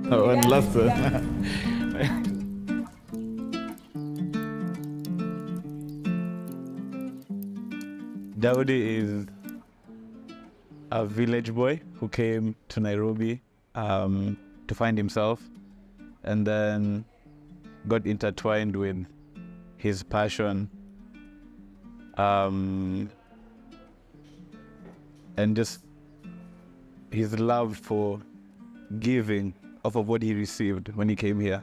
One last one. Daudi is a village boy who came to Nairobi to find himself, and then got intertwined with his passion and just his love for giving off of what he received when he came here.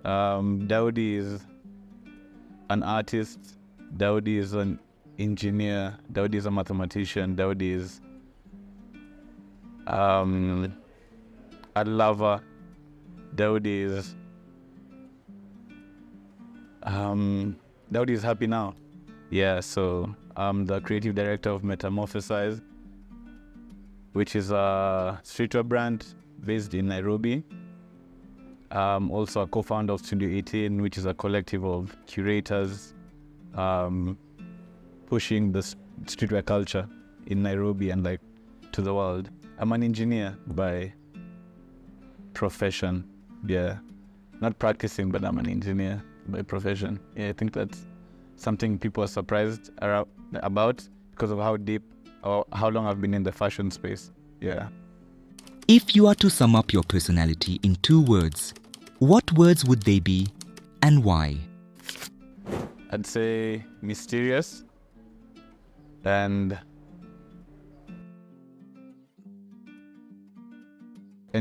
Daudi is an artist, Daudi is an engineer, Daudi is a mathematician, Daudi is a lover, Daudi is happy now. Yeah, so I'm the creative director of Metamorphosized, which is a streetwear brand based in Nairobi. Also a co-founder of Studio 18, which is a collective of curators pushing the streetwear culture in Nairobi and like to the world. I'm an engineer by profession. Yeah, not practicing, but I'm an engineer by profession. Yeah, I think that's something people are surprised about because of how deep or how long I've been in the fashion space. Yeah. If you are to sum up your personality in 2 words, what words would they be and why? I'd say mysterious and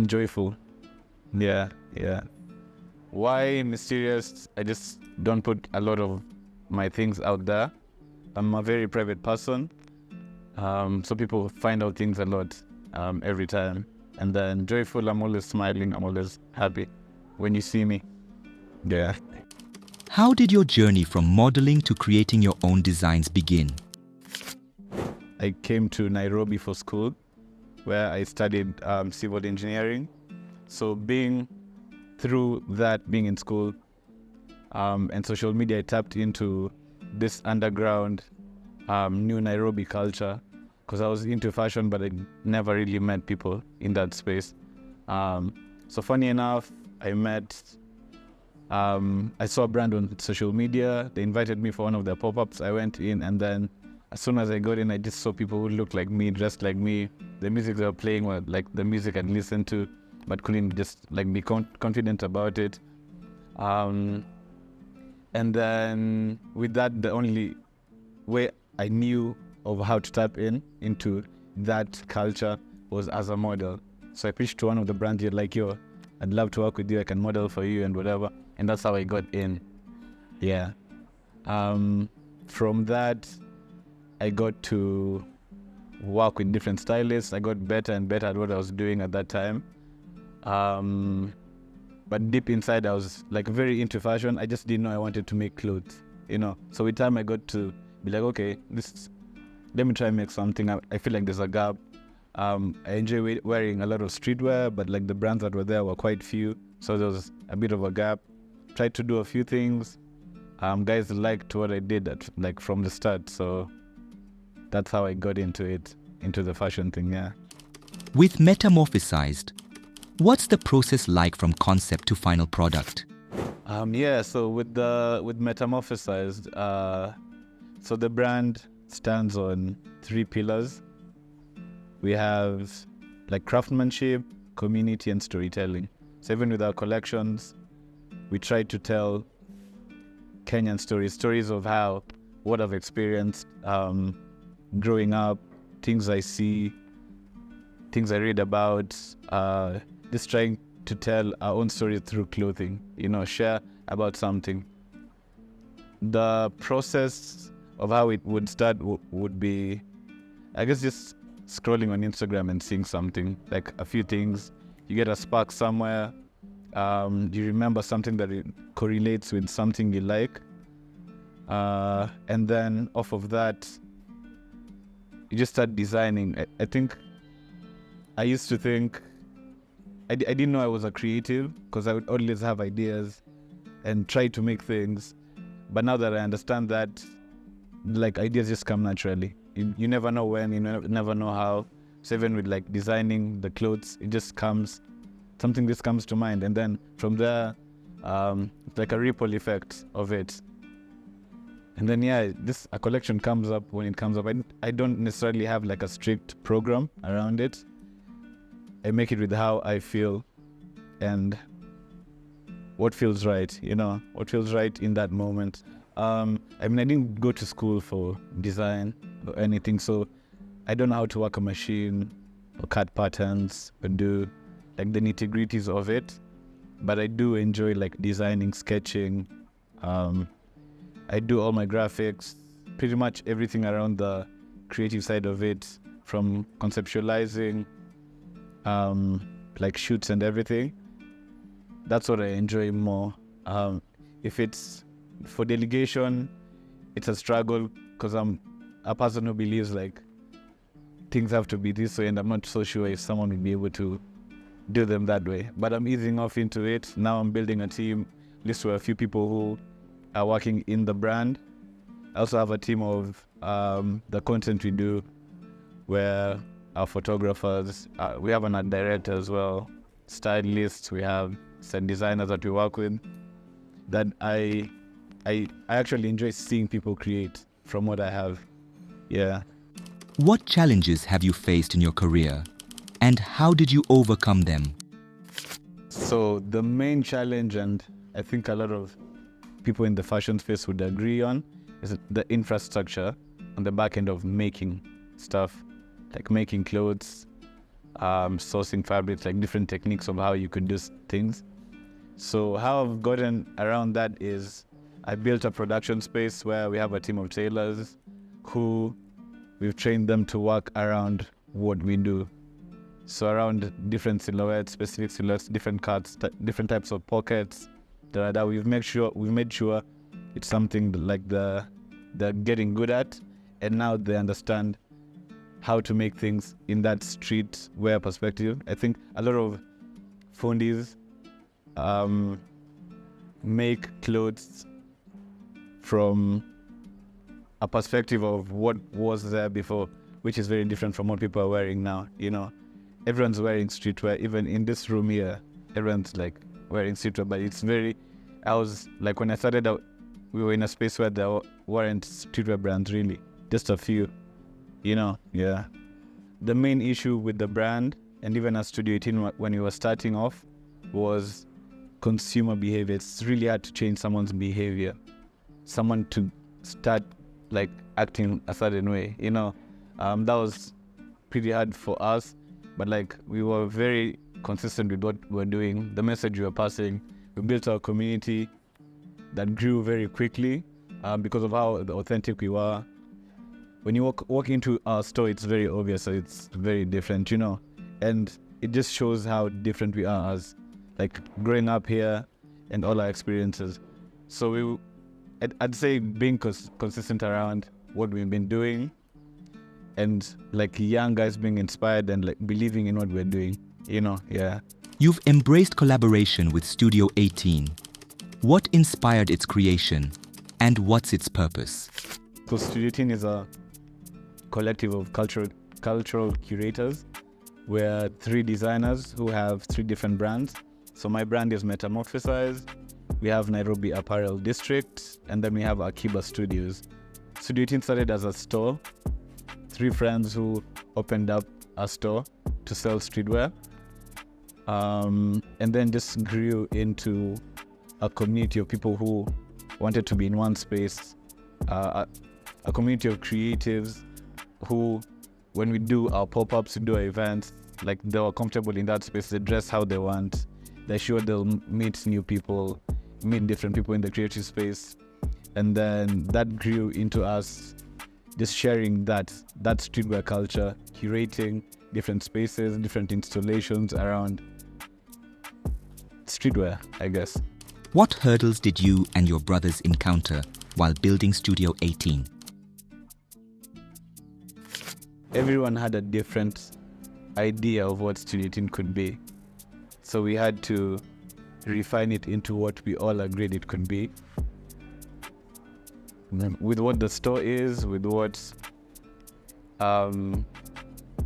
joyful. Yeah. Why mysterious? I just don't put a lot of my things out there. I'm a very private person, so people find out things a lot every time. And then joyful, I'm always smiling, I'm always happy when you see me. Yeah. How did your journey from modeling to creating your own designs begin? I came to Nairobi for school, where I studied civil engineering. So being in school and social media, I tapped into this underground new Nairobi culture because I was into fashion, but I never really met people in that space. So funny enough, I saw a brand on social media. They invited me for one of their pop-ups. I went in, and then as soon as I got in, I just saw people who looked like me, dressed like me. The music they were playing was like the music I'd listened to, but couldn't just like be confident about it. And then with that, the only way I knew of how to tap into that culture was as a model. So I pitched to one of the brands here, like, yo, I'd love to work with you. I can model for you and whatever. And that's how I got in. Yeah. From that, I got to work with different stylists. I got better and better at what I was doing at that time. But deep inside, I was like very into fashion. I just didn't know I wanted to make clothes, So with time, I got to be like, okay, let me try and make something. I feel like there's a gap. I enjoy wearing a lot of streetwear, but like the brands that were there were quite few. So there was a bit of a gap. Tried to do a few things. Guys liked what I did from the start. So that's how I got into the fashion thing, yeah. With Metamorphosized, what's the process like from concept to final product? So with Metamorphosized, so the brand stands on 3 pillars. We have like craftsmanship, community, and storytelling. So even with our collections, we try to tell Kenyan stories of what I've experienced growing up, things I see, things I read about, just trying to tell our own story through clothing, share about something. The process of how it would start would be, I guess, just scrolling on Instagram and seeing something, like a few things. You get a spark somewhere. You remember something that it correlates with something you like. And then off of that, you just start designing. I think I used to think, I didn't know I was a creative because I would always have ideas and try to make things. But now that I understand that, like, ideas just come naturally. You never know when, you never know how. So even with like designing the clothes, it just comes something this comes to mind, and then from there, it's like a ripple effect of it. And then a collection comes up when it comes up. I don't necessarily have like a strict program around it. I make it with how I feel and what feels right, what feels right in that moment. I didn't go to school for design or anything, so I don't know how to work a machine or cut patterns or do like the nitty-gritties of it. But I do enjoy like designing, sketching. I do all my graphics, pretty much everything around the creative side of it, from conceptualizing, like shoots and everything. That's what I enjoy more. If it's for delegation, it's a struggle because I'm a person who believes like things have to be this way, and I'm not so sure if someone will be able to do them that way. But I'm easing off into it. Now I'm building a team. At least we're a few people who are working in the brand. I also have a team of the content we do, where our photographers, we have an art director as well, stylists, we have set designers that we work with. That I actually enjoy seeing people create from what I have. Yeah. What challenges have you faced in your career, and how did you overcome them? So the main challenge, and I think a lot of people in the fashion space would agree on, is the infrastructure on the back end of making stuff, like making clothes, sourcing fabrics, like different techniques of how you could do things. So how I've gotten around that is I built a production space where we have a team of tailors who we've trained them to work around what we do. So around different silhouettes, specific silhouettes, different cuts, different types of pockets, that we've made sure it's something like they're getting good at, and now they understand how to make things in that streetwear perspective. I think a lot of fundis make clothes from a perspective of what was there before, which is very different from what people are wearing now. Everyone's wearing streetwear. Even in this room here, everyone's like wearing streetwear, but it's very, I was like, when I started out, we were in a space where there weren't streetwear brands really, just a few, yeah. The main issue with the brand, and even at Studio 18 when we were starting off, was consumer behavior. It's really hard to change someone's behavior, someone to start like acting a certain way, that was pretty hard for us, but like we were very consistent with what we're doing, the message we were passing. We built our community that grew very quickly because of how authentic we were. When you walk into our store, it's very obvious, so it's very different, and it just shows how different we are as like growing up here and all our experiences. So I'd say being consistent around what we've been doing, and like young guys being inspired and like believing in what we're doing, yeah. You've embraced collaboration with Studio 18. What inspired its creation, and what's its purpose? So Studio 18 is a collective of cultural curators. We're 3 designers who have 3 different brands. So my brand is Metamorphosized. We have Nairobi Apparel District, and then we have Akiba Studios. Studio 18 started as a store. 3 friends who opened up a store to sell streetwear. And then just grew into a community of people who wanted to be in one space, a community of creatives who, when we do our pop-ups, we do our events, like they were comfortable in that space. They dress how they want. They're sure they'll meet new people, meet different people in the creative space. And then that grew into us just sharing that streetwear culture, curating different spaces, different installations around streetwear, I guess. What hurdles did you and your brothers encounter while building Studio 18? Everyone had a different idea of what Studio 18 could be. So we had to refine it into what we all agreed it could be. With what the store is, with what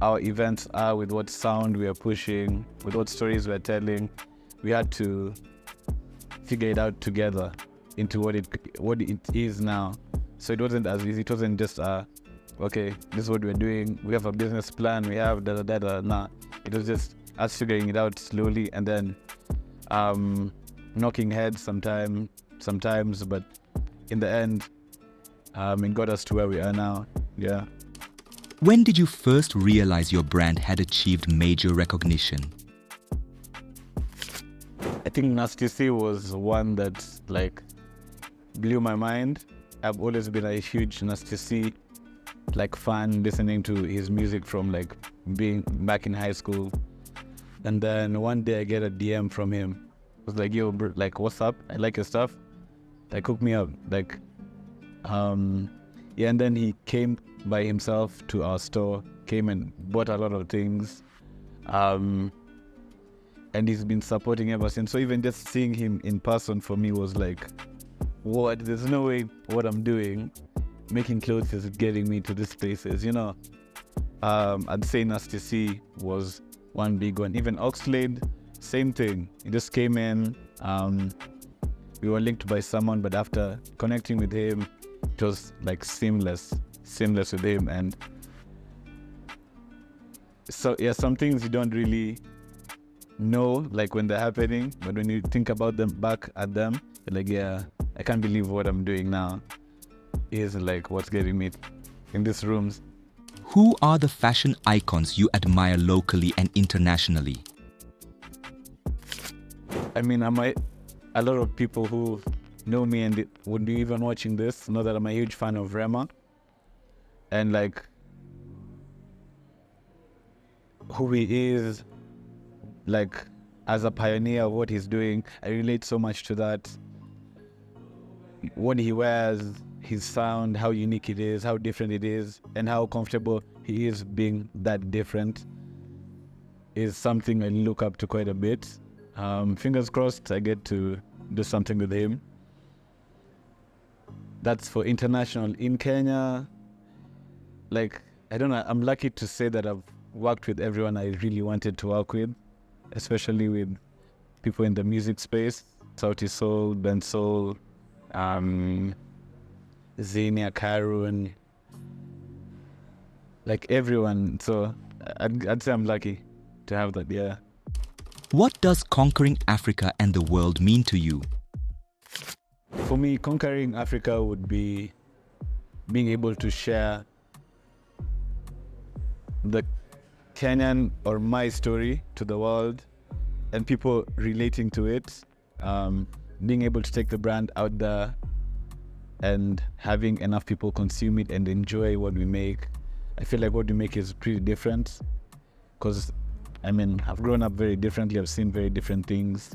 our events are, with what sound we are pushing, with what stories we're telling. We had to figure it out together into what it is now. So it wasn't as easy. It wasn't just okay, this is what we're doing. We have a business plan. We have da. Nah, it was just us figuring it out slowly, and then knocking heads sometimes, but in the end, it got us to where we are now. Yeah. When did you first realize your brand had achieved major recognition? I think Nasty C was one that like blew my mind. I've always been a huge Nasty C like fan, listening to his music from like being back in high school. And then one day I get a DM from him. It was like, yo, bro, like, what's up? I like your stuff. Like, hook me up. Like, yeah, and then he came by himself to our store, came and bought a lot of things. And he's been supporting ever since. So even just seeing him in person for me was like, what? There's no way what I'm doing, making clothes, is getting me to these places, you know. I'd say Nasty C was one big one. Even Oxlade, same thing. He just came in. We were linked by someone, but after connecting with him, it was like seamless with him. And so yeah, some things you don't really know like when they're happening, but when you think about them, back at them, you're like, yeah, I can't believe what I'm doing now is like what's getting me in these rooms. Who are the fashion icons you admire locally and internationally? I mean, a lot of people who know me and would be even watching this know that I'm a huge fan of Rema, and like who he is, like as a pioneer of what he's doing. I relate so much to that. What he wears, his sound, how unique it is, how different it is, and how comfortable he is being that different is something I look up to quite a bit. Fingers crossed I get to do something with him. That's for international. In Kenya, like, I don't know, I'm lucky to say that I've worked with everyone I really wanted to work with, especially with people in the music space. Sauti Sol, Ben Soul, Xenia, Karun, like everyone. So I'd say I'm lucky to have that, yeah. What does conquering Africa and the world mean to you? For me, conquering Africa would be being able to share the Kenyan or my story to the world and people relating to it. Being able to take the brand out there and having enough people consume it and enjoy what we make. I feel like what we make is pretty different because, I mean, I've grown up very differently. I've seen very different things.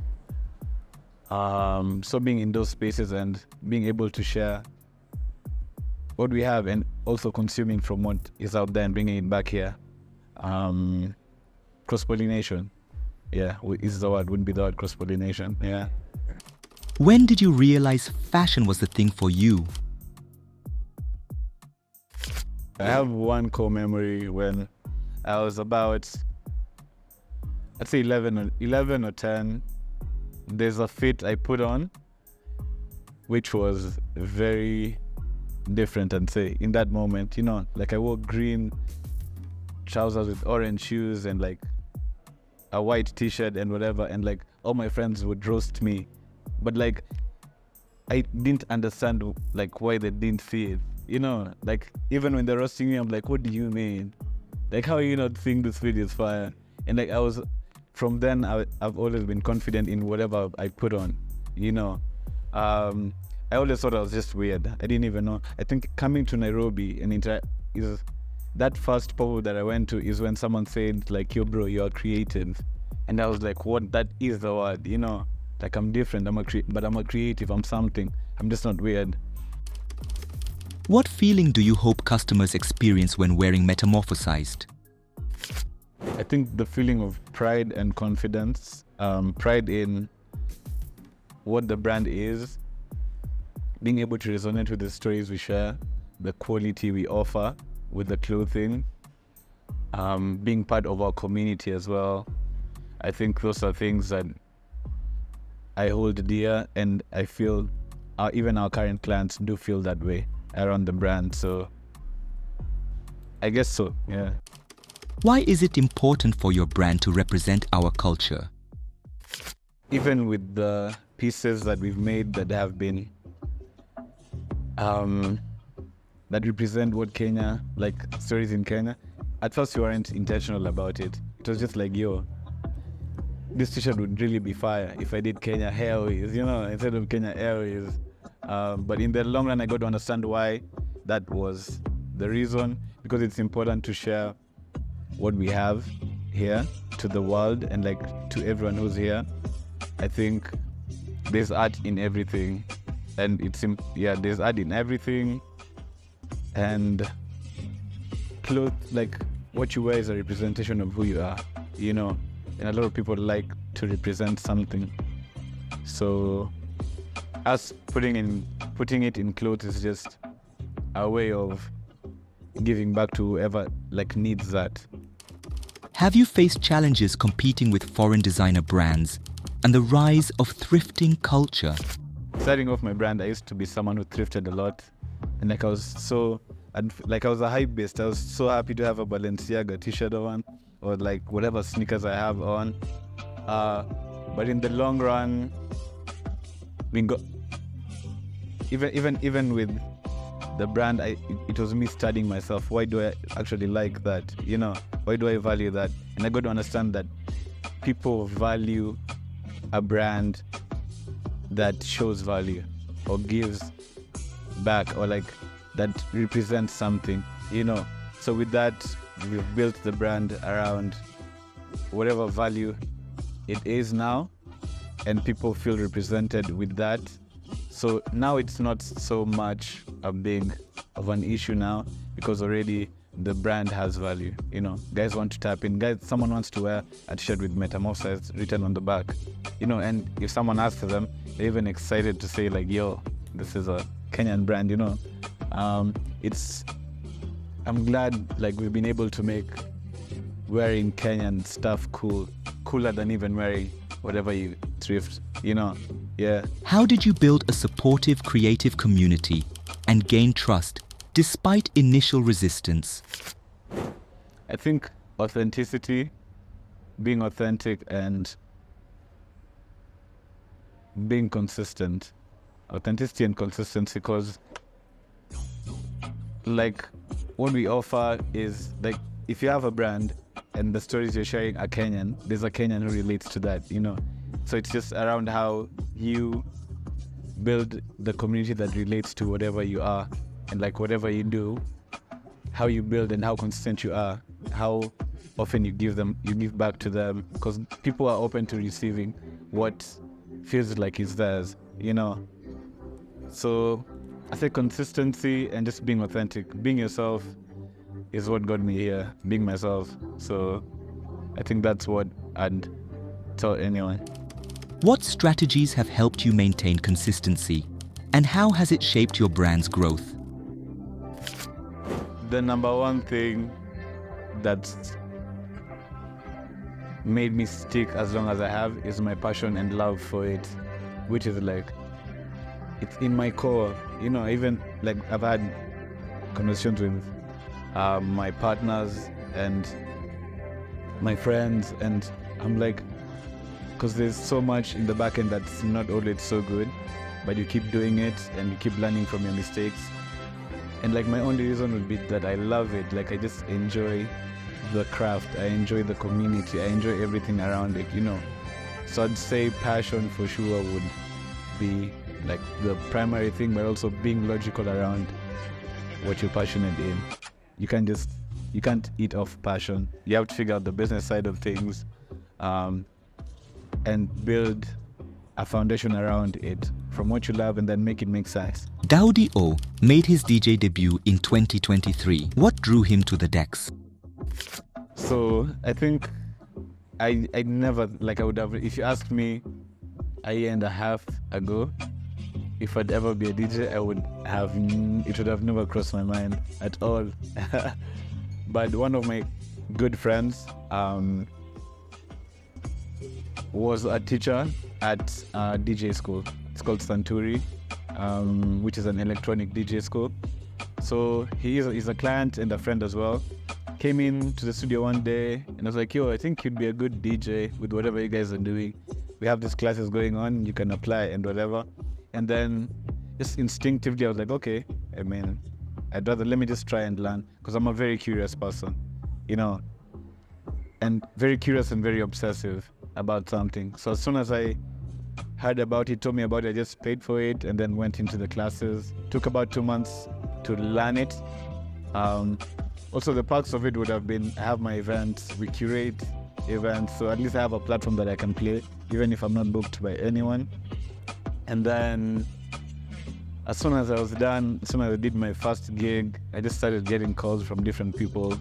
So being in those spaces and being able to share what we have and also consuming from what is out there and bringing it back here. Cross-pollination. Yeah, is the word. Wouldn't be the word cross-pollination. Yeah. When did you realize fashion was the thing for you? I have one core memory when I was about, I'd say 11 or 10. There's a fit I put on, which was very different, and say in that moment, you know, like I wore green trousers with orange shoes and like a white t-shirt and whatever, and like all my friends would roast me, but like I didn't understand like why they didn't see it, you know, like even when they're roasting me, I'm like, what do you mean? Like, how are you not seeing this video is fire? And like from then I've always been confident in whatever I put on, you know. I always thought I was just weird. I didn't even know. I think coming to Nairobi and is that first pop that I went to is when someone said like, yo bro, you're creative. And I was like, what? That is the word, you know. Like, I'm different, but I'm a creative, I'm something. I'm just not weird. What feeling do you hope customers experience when wearing Metamorphosized? I think the feeling of pride and confidence, pride in what the brand is, being able to resonate with the stories we share, the quality we offer with the clothing, being part of our community as well. I think those are things that I hold dear, and I feel even our current clients do feel that way around the brand. So I guess so, yeah. Why is it important for your brand to represent our culture? Even with the pieces that we've made that have been that represent what Kenya, like stories in Kenya, at first we weren't intentional about it. It was just like, yo, this t-shirt would really be fire if I did Kenya Airways, instead of Kenya Airways. But in the long run, I got to understand why that was the reason, because it's important to share what we have here to the world and like to everyone who's here. I think there's art in everything, and there's art in everything, and clothes, like what you wear is a representation of who you are, and a lot of people like to represent something. So us putting it in clothes is just a way of giving back to whoever like needs that. Have you faced challenges competing with foreign designer brands and the rise of thrifting culture? Starting off my brand, I used to be someone who thrifted a lot, and I was a hype beast. I was so happy to have a Balenciaga t-shirt on, or like whatever sneakers I have on. But in the long run, even with the brand, it was me studying myself. Why do I actually like that? Why do I value that? And I got to understand that people value a brand that shows value or gives back, or like that represents something, So with that, we've built the brand around whatever value it is now, and people feel represented with that. So now it's not so much a big of an issue now, because already the brand has value. Guys want to tap in. Someone wants to wear a t-shirt with Metamorphosized written on the back, and if someone asks them, they're even excited to say like, yo, this is a Kenyan brand, I'm glad like we've been able to make wearing Kenyan stuff cooler than even wearing whatever you thrift, yeah. How did you build a supportive creative community and gain trust despite initial resistance? I think authenticity, being authentic and being consistent. Authenticity and consistency, because like what we offer is like, if you have a brand and the stories you're sharing are Kenyan, there's a Kenyan who relates to that, So it's just around how you build the community that relates to whatever you are, and like whatever you do, how you build and how consistent you are, how often you give back to them, because people are open to receiving what feels like is theirs, So I say consistency and just being authentic, being yourself is what got me here, being myself. So I think that's what I'd tell anyone. What strategies have helped you maintain consistency, and how has it shaped your brand's growth? The number one thing that's made me stick as long as I have is my passion and love for it, which is like, it's in my core, even like I've had conversations with my partners and my friends, and I'm like, because there's so much in the back end that's not always so good, but you keep doing it and you keep learning from your mistakes. And like my only reason would be that I love it. Like I just enjoy the craft, I enjoy the community, I enjoy everything around it, So I'd say passion for sure would be like the primary thing, but also being logical around what you're passionate in. You can't eat off passion. You have to figure out the business side of things, and build a foundation around it from what you love, and then make it make sense. Daudi O made his DJ debut in 2023. What drew him to the decks? So I think I never, like I would have, if you asked me a year and a half ago if I'd ever be a DJ, it would have never crossed my mind at all. But one of my good friends. Was a teacher at DJ school. It's called Santuri, which is an electronic DJ school. So he's a client and a friend as well. Came in to the studio one day and I was like, yo, I think you'd be a good DJ with whatever you guys are doing. We have these classes going on, you can apply and whatever. And then just instinctively I was like, okay, I mean, let me just try and learn, because I'm a very curious person, you know, and very curious and very obsessive about something. So as soon as I heard about it, told me about it, I just paid for it and then went into the classes. Took about 2 months to learn it. Also, the perks of it would have been, I have my events, we curate events, so at least I have a platform that I can play, even if I'm not booked by anyone. And then as soon as I was done, as soon as I did my first gig, I just started getting calls from different people,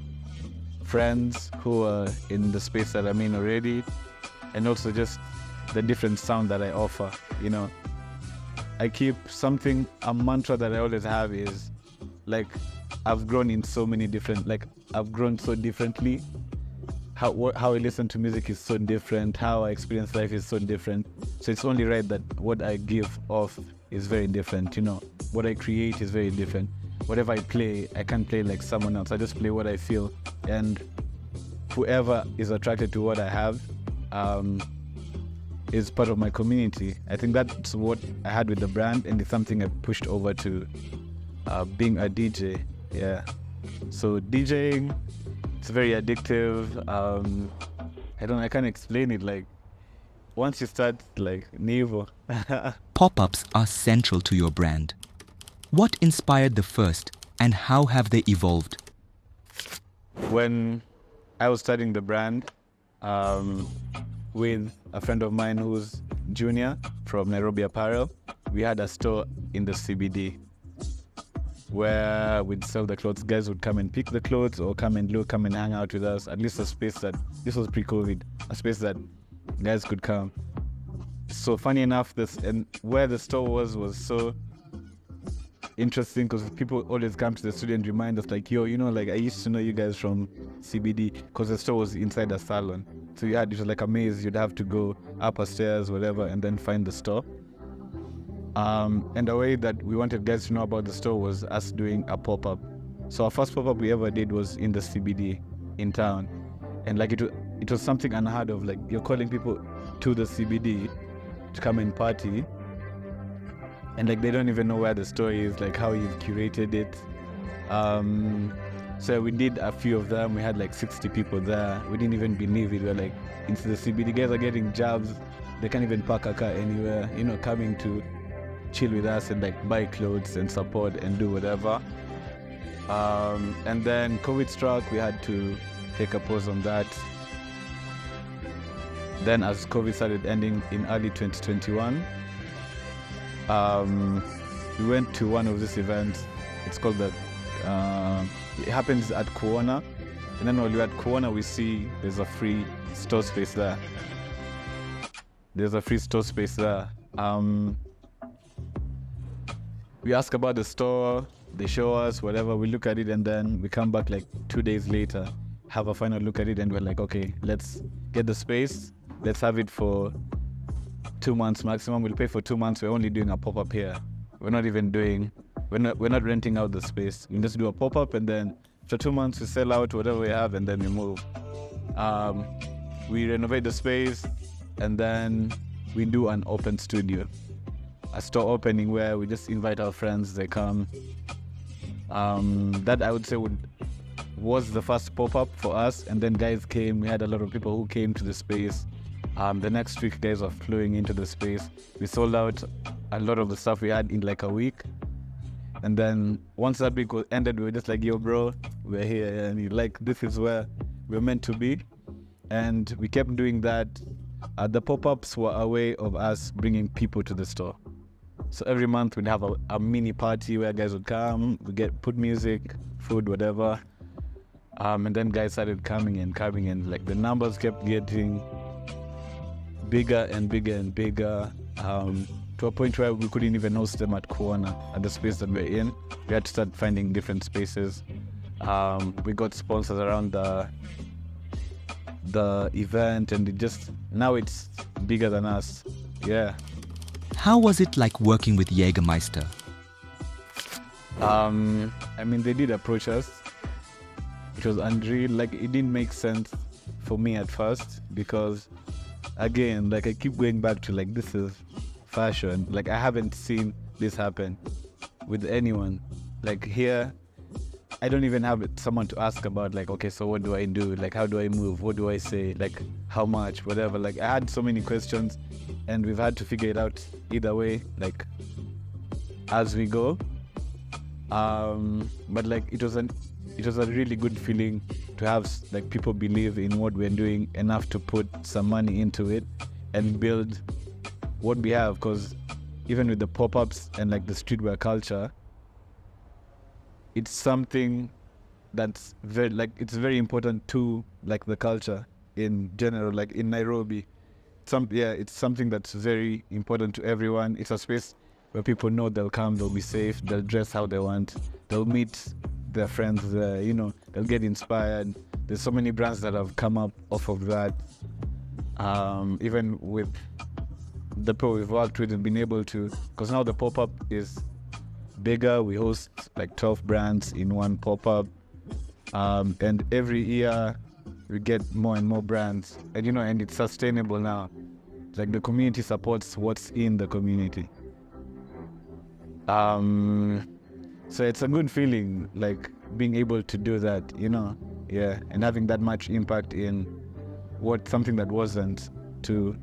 friends who were in the space that I'm in already, and also just the different sound that I offer, you know. I keep a mantra that I always have is, like, I've grown in so many different, like, I've grown so differently. How I listen to music is so different. How I experience life is so different. So it's only right that what I give off is very different, you know. What I create is very different. Whatever I play, I can't play like someone else. I just play what I feel. And whoever is attracted to what I have is part of my community. I think that's what I had with the brand, and it's something I pushed over to being a DJ. Yeah. So DJing, it's very addictive. I can't explain it. Like, once you start, like, Nevo. Pop-ups are central to your brand. What inspired the first, and how have they evolved? When I was starting the brand with a friend of mine who's junior from Nairobi Apparel, we had a store in the CBD where we'd sell the clothes. Guys would come and pick the clothes or come and hang out with us. At least a space that, this was pre-COVID, a space that guys could come. So funny enough, where the store was so interesting, because people always come to the studio and remind us, like, yo, you know, like, I used to know you guys from CBD, because the store was inside a salon. So it was like a maze. You'd have to go up a stairs, whatever, and then find the store. And the way that we wanted guys to know about the store was us doing a pop-up. So our first pop-up we ever did was in the CBD in town. And like it was something unheard of. Like, you're calling people to the CBD to come and party, and like they don't even know where the store is, like how you've curated it. So we did a few of them. We had like 60 people there. We didn't even believe it. We were like, into the CBD, guys are getting jobs. They can't even park a car anywhere, you know, coming to chill with us and like buy clothes and support and do whatever. And then COVID struck, we had to take a pause on that. Then as COVID started ending in early 2021, we went to one of these events. It's called it happens at Kuona. And then while we're at Kuona, we see there's a free store space there. We ask about the store, they show us whatever, we look at it, and then we come back like 2 days later, have a final look at it, and we're like, okay, let's get the space, let's have it for 2 months maximum. We'll pay for 2 months. We're only doing a pop-up here. We're not renting out the space. We just do a pop-up, and then after 2 months we sell out whatever we have, and then we move. We renovate the space, and then we do an open studio, a store opening where we just invite our friends, they come. That I would say was the first pop-up for us, and then guys came. We had a lot of people who came to the space. The next week, guys were flowing into the space. We sold out a lot of the stuff we had in like a week. And then once that week ended, we were just like, yo, bro, we're here. And like, this is where we're meant to be. And we kept doing that. The pop-ups were a way of us bringing people to the store. So every month we'd have a mini party where guys would come, put music, food, whatever. And then guys started coming and like the numbers kept getting bigger and bigger and bigger, to a point where we couldn't even host them at Kuona, at the space that we're in. We had to start finding different spaces. We got sponsors around the the event, and now it's bigger than us. Yeah. How was it like working with Jägermeister? I mean, they did approach us. It was unreal. Like, it didn't make sense for me at first because, again, like, I keep going back to, like, this is fashion. Like, I haven't seen this happen with anyone. Like, here, I don't even have someone to ask about, like, okay, so what do I do? Like, how do I move? What do I say? Like, how much? Whatever. Like, I had so many questions, and we've had to figure it out either way, like, as we go. But, like, it was a really good feeling to have, like, people believe in what we're doing enough to put some money into it and build what we have. Because even with the pop-ups and, like, the streetwear culture, it's something that's it's very important to, like, the culture in general, like in Nairobi. It's something that's very important to everyone. It's a space where people know they'll come, they'll be safe, they'll dress how they want, they'll meet their friends there, they'll get inspired. There's so many brands that have come up off of that. Even with the people we've worked with and been able to, because now the pop-up is bigger. We host like 12 brands in one pop-up, and every year we get more and more brands, and it's sustainable now. Like, the community supports what's in the community. So it's a good feeling, like, being able to do that, and having that much impact in something that wasn't to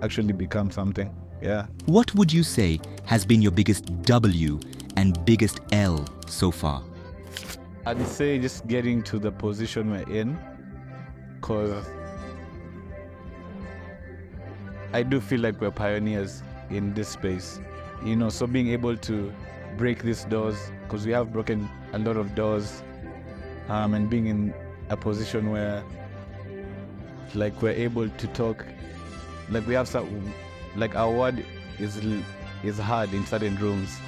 actually become something. Yeah. What would you say has been your biggest W and biggest L so far? I'd say just getting to the position we're in, because I do feel like we're pioneers in this space, so being able to break these doors, because we have broken a lot of doors, and being in a position where, like, we're able to talk, like, we have some, like, our word is hard in certain rooms,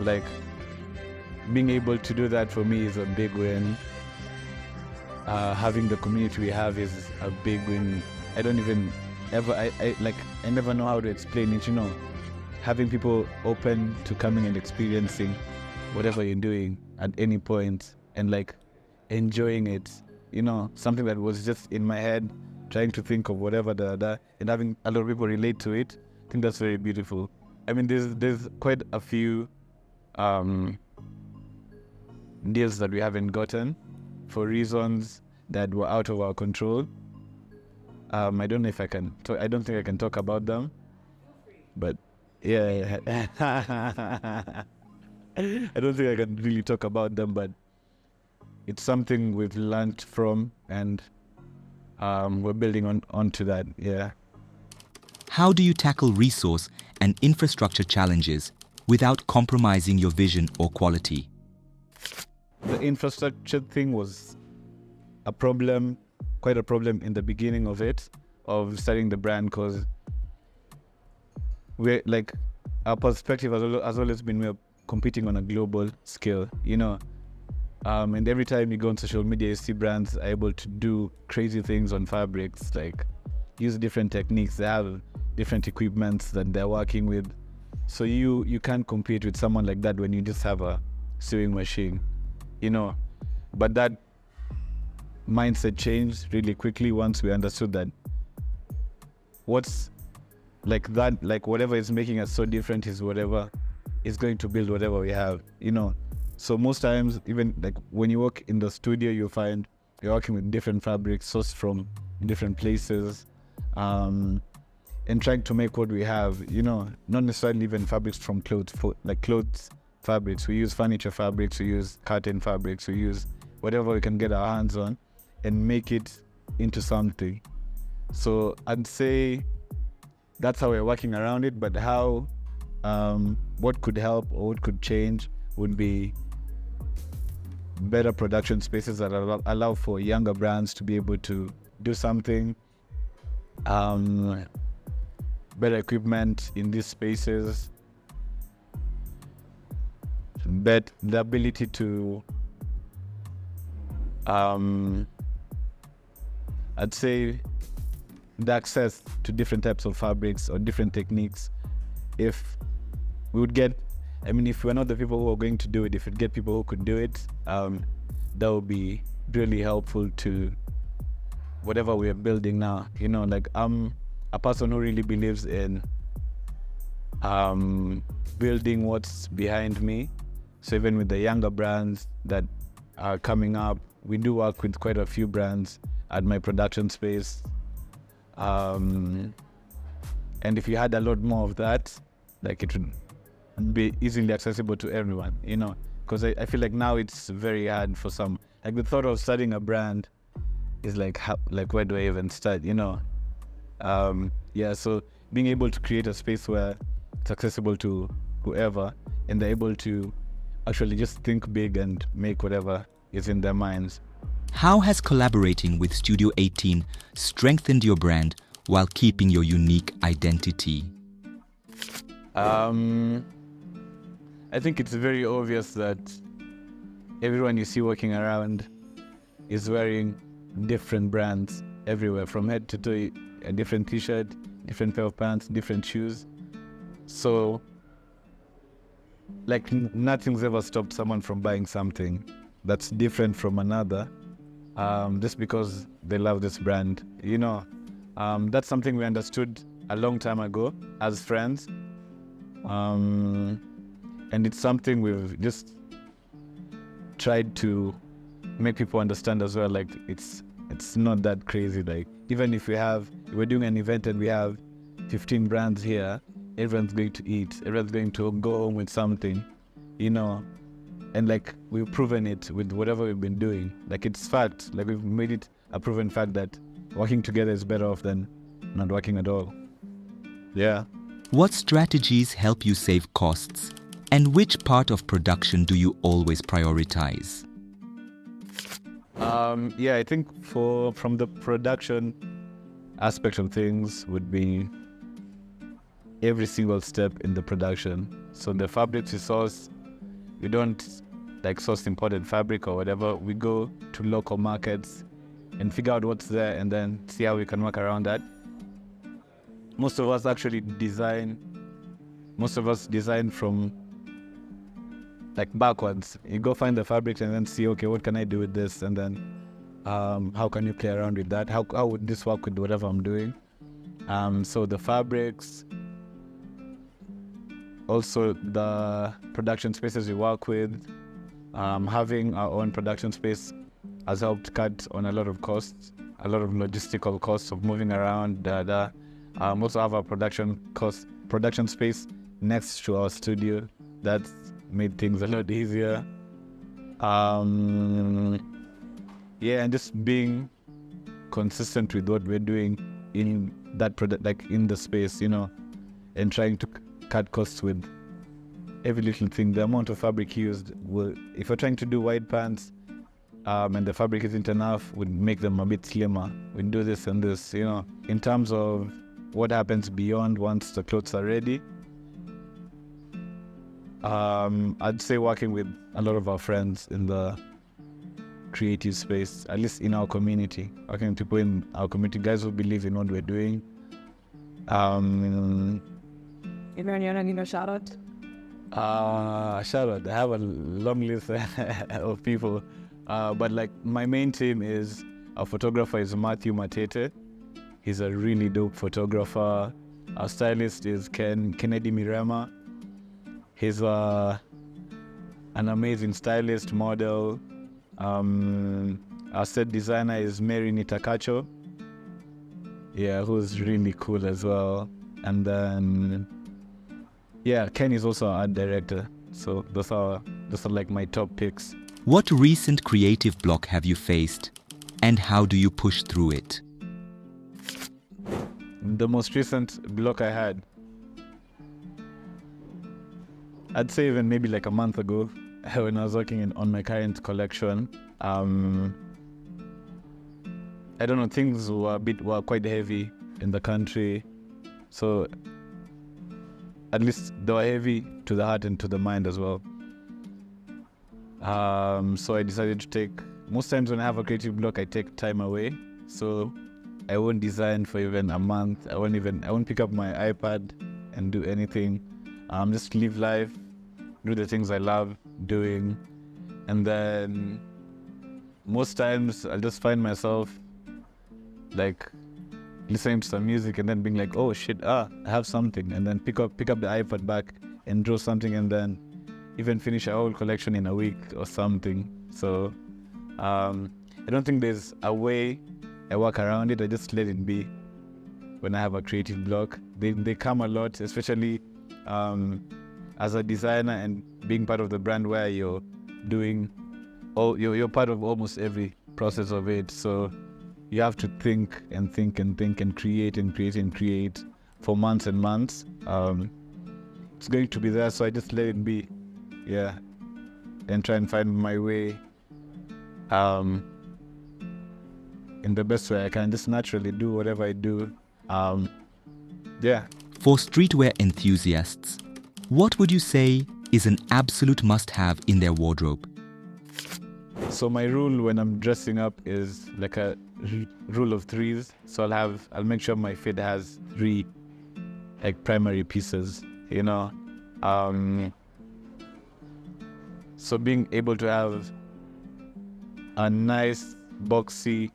like, being able to do that for me is a big win. Having the community we have is a big win. I don't even ever, I never know how to explain it, having people open to coming and experiencing whatever you're doing at any point and, like, enjoying it, something that was just in my head, trying to think of whatever and having a lot of people relate to it. I think that's very beautiful. I mean, there's quite a few deals that we haven't gotten for reasons that were out of our control. I don't know if I can talk, I don't think I can talk about them, but yeah. I don't think I can really talk about them, but it's something we've learned from, and we're building onto that. Yeah. How do you tackle resource and infrastructure challenges without compromising your vision or quality? The infrastructure thing was quite a problem in the beginning of starting the brand, because we're, like, our perspective has always been we're competing on a global scale, and every time you go on social media, you see brands are able to do crazy things on fabrics, like use different techniques. They have different equipments that they're working with. So you can't compete with someone like that when you just have a sewing machine, But that mindset changed really quickly once we understood that whatever is making us so different is whatever is going to build whatever we have, So most times, even like when you work in the studio, you find you're working with different fabrics sourced from different places, and trying to make what we have, not necessarily even fabrics from clothes fabrics. We use furniture fabrics, we use curtain fabrics, we use whatever we can get our hands on and make it into something. So I'd say that's how we're working around it, but how, what could help or what could change would be better production spaces that allow for younger brands to be able to do something, better equipment in these spaces, but the ability to I'd say the access to different types of fabrics or different techniques. If we would get, if we're not the people who are going to do it, if we'd get people who could do it, that would be really helpful to whatever we are building now. Like I'm a person who really believes in building what's behind me. So even with the younger brands that are coming up, we do work with quite a few brands at my production space. And if you had a lot more of that, like it would be easily accessible to everyone, because I feel like now it's very hard for some. Like the thought of starting a brand is like where do I even start, so being able to create a space where it's accessible to whoever and they're able to actually just think big and make whatever is in their minds. How has collaborating with Studio 18 strengthened your brand while keeping your unique identity? I think it's very obvious that everyone you see walking around is wearing different brands everywhere, from head to toe, a different t-shirt, different pair of pants, different shoes. So, like, nothing's ever stopped someone from buying something that's different from another, just because they love this brand. That's something we understood a long time ago as friends. And it's something we've just tried to make people understand as well. Like it's not that crazy. Like even if we're doing an event and we have 15 brands here, everyone's going to eat, everyone's going to go home with something, and like we've proven it with whatever we've been doing. Like it's fact, like we've made it a proven fact that working together is better off than not working at all. Yeah. What strategies help you save costs? And which part of production do you always prioritize? I think from the production aspect of things would be every single step in the production. So the fabrics we source, we don't like source imported fabric or whatever. We go to local markets and figure out what's there and then see how we can work around that. Most of us design from like backwards. You go find the fabric and then see, okay, what can I do with this? And then how can you play around with that? How would this work with whatever I'm doing? So the fabrics, also the production spaces we work with, having our own production space has helped cut on a lot of costs, a lot of logistical costs of moving around. Also have our production space next to our studio. That's made things a lot easier. And just being consistent with what we're doing in that product, like in the space, and trying to cut costs with every little thing. The amount of fabric used if we're trying to do wide pants, and the fabric isn't enough, would make them a bit slimmer. We do this and this, in terms of what happens beyond once the clothes are ready. I'd say working with a lot of our friends in the creative space, at least in our community, working with people in our community, guys who believe in what we're doing. If you're giving a shout out? Shout out. I have a long list of people. But like my main team is, our photographer is Matthew Matete. He's a really dope photographer. Our stylist is Kennedy Mirema. He's an amazing stylist, model. Our set designer is Mary Nitakacho. Who's really cool as well. And then, Ken is also our art director. So those are like my top picks. What recent creative block have you faced, and how do you push through it? The most recent block I had, I'd say even maybe like a month ago, when I was working on my current collection. I don't know, things were quite heavy in the country. So at least they were heavy to the heart and to the mind as well. So I decided to most times when I have a creative block, I take time away So I won't design for even a month. I won't pick up my iPad and do anything. Just live life, do the things I love doing. And then most times I'll just find myself like listening to some music and then being like, oh shit, I have something. And then pick up the iPad back and draw something, and then even finish a whole collection in a week or something. So I don't think there's a way I work around it. I just let it be. When I have a creative block, they come a lot, especially as a designer and being part of the brand where you're part of almost every process of it. So you have to think and create for months and months. It's going to be there, so I just let it be, and try and find my way in the best way I can. Just naturally do whatever I do. For streetwear enthusiasts, what would you say is an absolute must-have in their wardrobe? So my rule when I'm dressing up is like a rule of threes. So I'll make sure my fit has 3 like primary pieces, So being able to have a nice boxy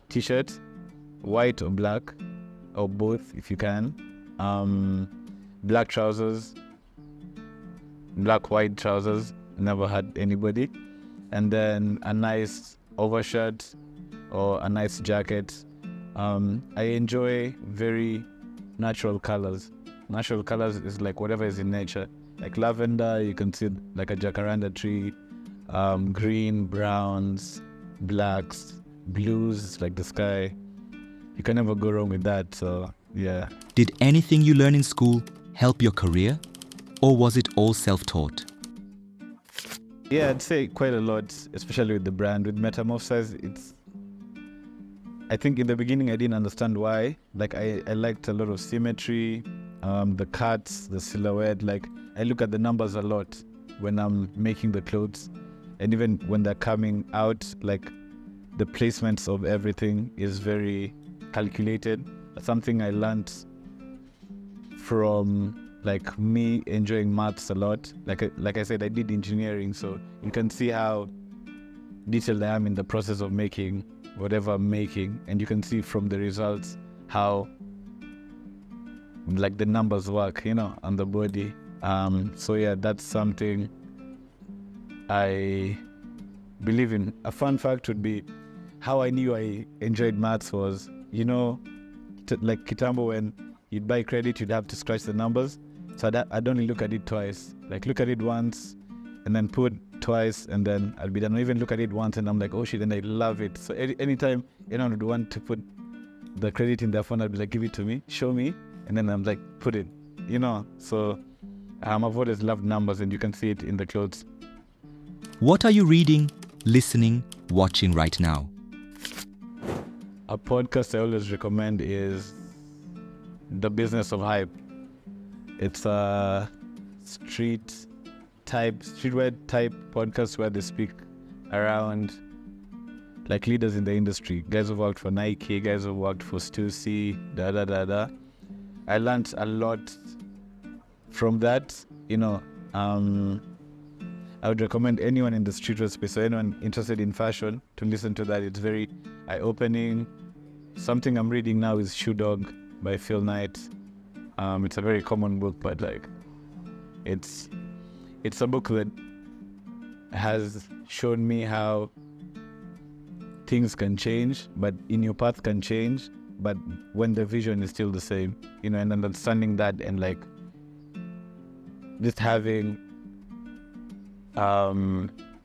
t-shirt, white or black, or both if you can. Black trousers, black white trousers, never had anybody. And then a nice overshirt or a nice jacket. I enjoy very natural colors. Natural colors is like whatever is in nature. Like lavender, you can see like a jacaranda tree. Green, browns, blacks, blues, like the sky. You can never go wrong with that, so yeah. Did anything you learn in school help your career, or was it all self-taught? Yeah, I'd say quite a lot, especially with the brand. With Metamorphosized, I think in the beginning I didn't understand why. Like I liked a lot of symmetry, the cuts, the silhouette. Like I look at the numbers a lot when I'm making the clothes. And even when they're coming out, like the placements of everything is very calculated. That's something I learned from like me enjoying maths a lot. Like I said, I did engineering, so you can see how detailed I am in the process of making whatever I'm making, and you can see from the results how like the numbers work, on the body. So yeah, that's something I believe in. A fun fact would be how I knew I enjoyed maths was, like Kitambo, when you'd buy credit, you'd have to scratch the numbers. So I'd only look at it twice. Like look at it once and then put twice, and then I'll be done. Or even look at it once and I'm like, oh shit, and I love it. So anytime anyone would want to put the credit in their phone, I'd be like, give it to me, show me. And then I'm like, put it, So I've always loved numbers, and you can see it in the clothes. What are you reading, listening, watching right now? A podcast I always recommend is The Business of Hype. It's a streetwear type podcast where they speak around like leaders in the industry, guys who worked for Nike, guys who worked for Stussy, I learned a lot from that. I would recommend anyone in the streetwear space or anyone interested in fashion to listen to that. It's very eye-opening. Something I'm reading now is Shoe Dog by Phil Knight. It's a very common book, but like it's a book that has shown me how things can change, but in your path can change, but when the vision is still the same, and understanding that, and like just having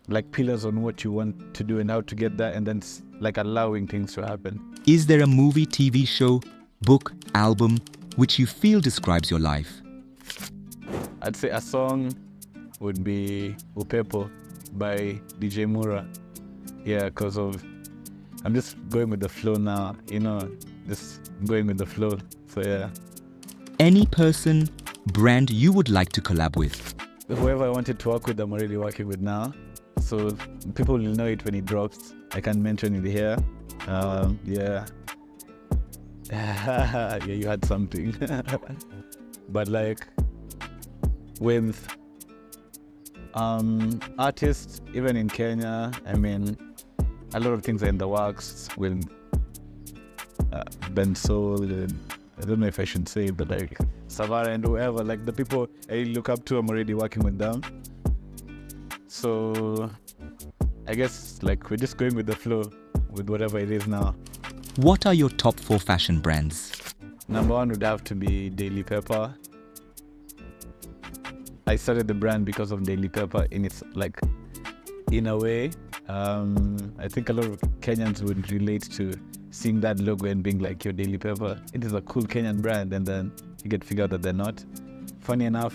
like pillars on what you want to do and how to get there, and then like allowing things to happen. Is there a movie, TV show, book, album which you feel describes your life? I'd say a song would be Upepo by DJ Mura. Yeah, because I'm just going with the flow now, just going with the flow. So yeah. Any person, brand you would like to collab with? Whoever I wanted to work with, I'm already working with now. so people will know it when it drops. I can't mention it here. Yeah. Yeah, you had something. But like with artists, even in Kenya, I mean, a lot of things are in the works with Ben Soul, and I don't know if I should say it, but like Savara and whoever, like the people I look up to, I'm already working with them. So I guess like we're just going with the flow with whatever it is now. What are your top 4 fashion brands? Number 1 would have to be Daily Pepper. I started the brand because of Daily Pepper in a way. I think a lot of Kenyans would relate to seeing that logo and being like, yo, Daily Pepper, it is a cool Kenyan brand, and then you get figured out that they're not. Funny enough,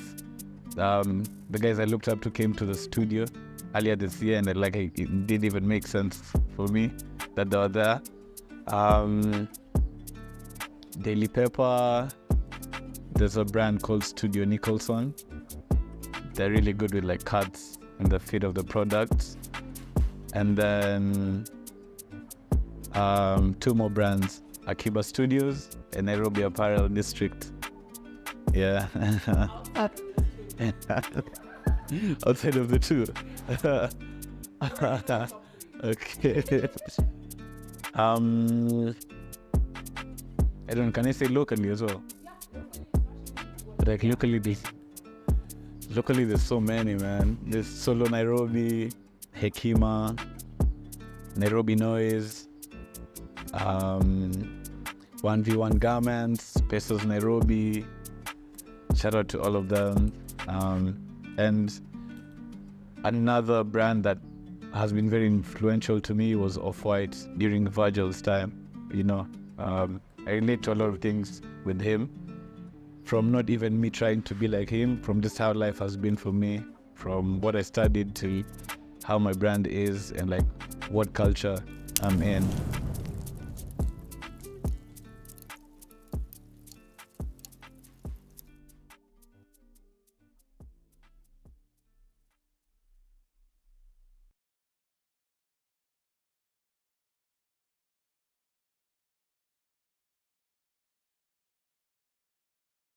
the guys I looked up to came to the studio earlier this year, and it didn't even make sense for me that they were there. Daily Pepper, there's a brand called Studio Nicholson. They're really good with like cuts and the fit of the products. And then 2 more brands, Akiba Studios and Nairobi Apparel District. Yeah. Outside of the 2. Okay. I don't know, can I say locally as well? Like locally there's so many, man. There's Solo Nairobi, Hekima, Nairobi Noise, 1v1 Garments, Pesos Nairobi. Shout out to all of them. And another brand that has been very influential to me was Off-White during Virgil's time. You know, I relate to a lot of things with him, from not even me trying to be like him, from just how life has been for me, from what I studied to how my brand is and like what culture I'm in.